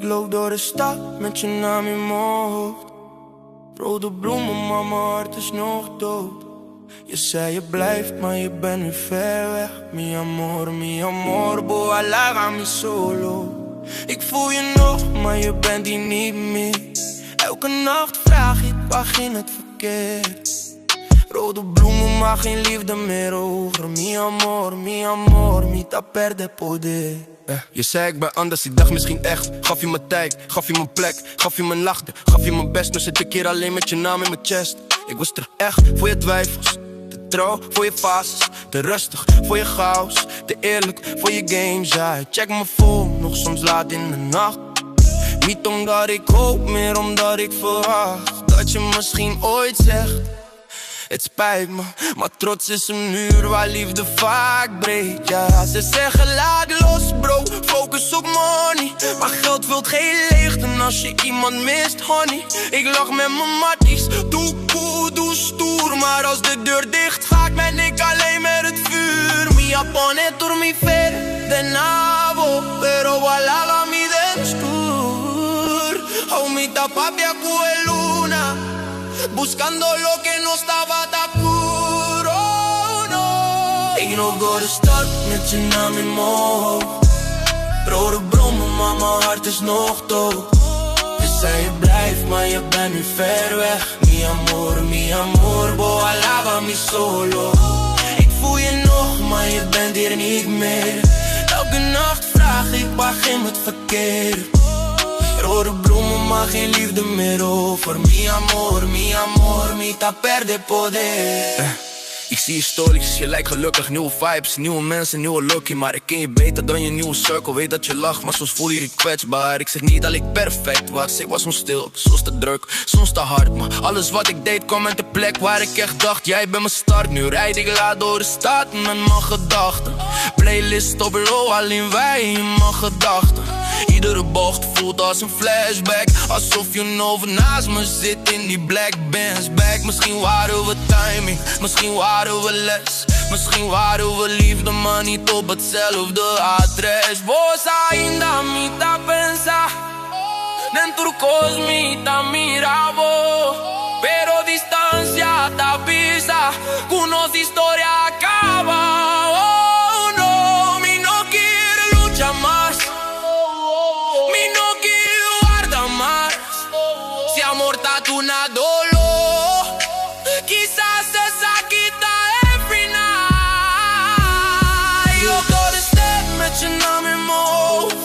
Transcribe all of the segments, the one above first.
loop door de stad met je naam in mijn hoofd. Rode bloemen, maar mijn hart is nog dood. Je zei je blijft, maar je bent nu ver weg. Mi amor, boa la mi solo. Ik voel je nog, maar je bent hier niet meer. Elke nacht vraag ik, waar ging het verkeerd? Rode bloemen, maar geen liefde meer over. Mi amor, mi ta perde poder. Je zei ik ben anders, ik dacht misschien echt. Gaf je me tijd, gaf je me plek, gaf je me lachten, gaf je me best. Nu zit ik hier alleen met je naam in mijn chest. Ik was er echt voor je twijfels, te trouw voor je fases, te rustig voor je chaos, te eerlijk voor je games. Ja, check mijn phone, nog soms laat in de nacht. Niet omdat ik hoop, meer omdat ik verwacht dat je misschien ooit zegt: het spijt me, maar trots is een muur waar liefde vaak breekt. Ja, ze zeggen laat los bro, focus op money. Maar geld vult geen leegte als je iemand mist, honey. Ik lach met mijn matties, doe cool, doe stoer. Maar als de deur dicht gaat, ben ik alleen met het vuur. Mi apone dormi fer de nabo, pero walaga mi den stur. Oh, mi tapapia luna, buscando lo que no estaba tan puro, no. Ik loop door de stad met je naam in mijn hoofd. Rode bloemen, maar mijn hart is nog dood. Je zei je blijft, maar je bent nu ver weg. Mi amor, boa la mi solo. Ik voel je nog, maar je bent hier niet meer. Elke nacht vraag ik, waar ging het verkeerd? Rode bloemen, maar geen liefde meer over. Mi amor, mi ta perde poder. Ik zie je stories, je lijkt gelukkig. Nieuwe vibes, nieuwe mensen, nieuwe lookie. Maar ik ken je beter dan je nieuwe circle. Weet dat je lacht, maar soms voel je je kwetsbaar. Ik zeg niet dat ik perfect was, ik was soms stil. Soms te druk, soms te hard. Maar alles wat ik deed kwam uit de plek waar ik echt dacht: jij bent mijn start. Nu rijd ik laat door de stad met mijn gedachten. Playlist op low, alleen wij in mijn gedachten. Iedere bocht voelt als een flashback. Alsof je nog naast me zit in die black Benz bag. Misschien waren we timing, misschien waren we les. Misschien waren we liefde, maar niet op hetzelfde adres. Vos ainda me ta pensar dentro cosmita miravo, pero distancia ta pisa, cunos historia acaba. Oh no, mi no quiere luchar más. Una dolor, quizás esa quita every night. Yo door de stad met je naam in mijn hoofd.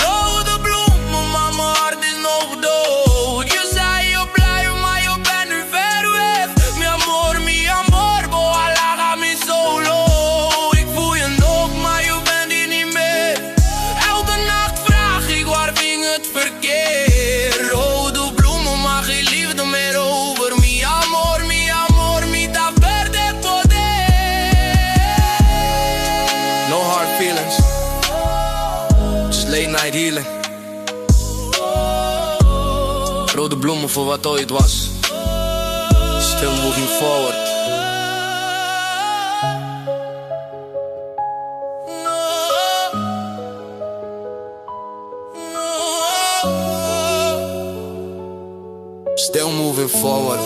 Rode bloemen, maar mijn hart is nog dood. Je zei je blijft, maar je bent nu ver weg. Mi amor, boa la mi solo. Ik voel je nog, maar je bent hier niet meer. Elke nacht vraag ik, waar ging het verkeerd? Rode bloemen, maar geen liefde meer over. Mi amor, mi ta perde poder. No hard feelings, just late night healing. Rode bloemen voor wat ooit was. Still moving forward. Still moving forward.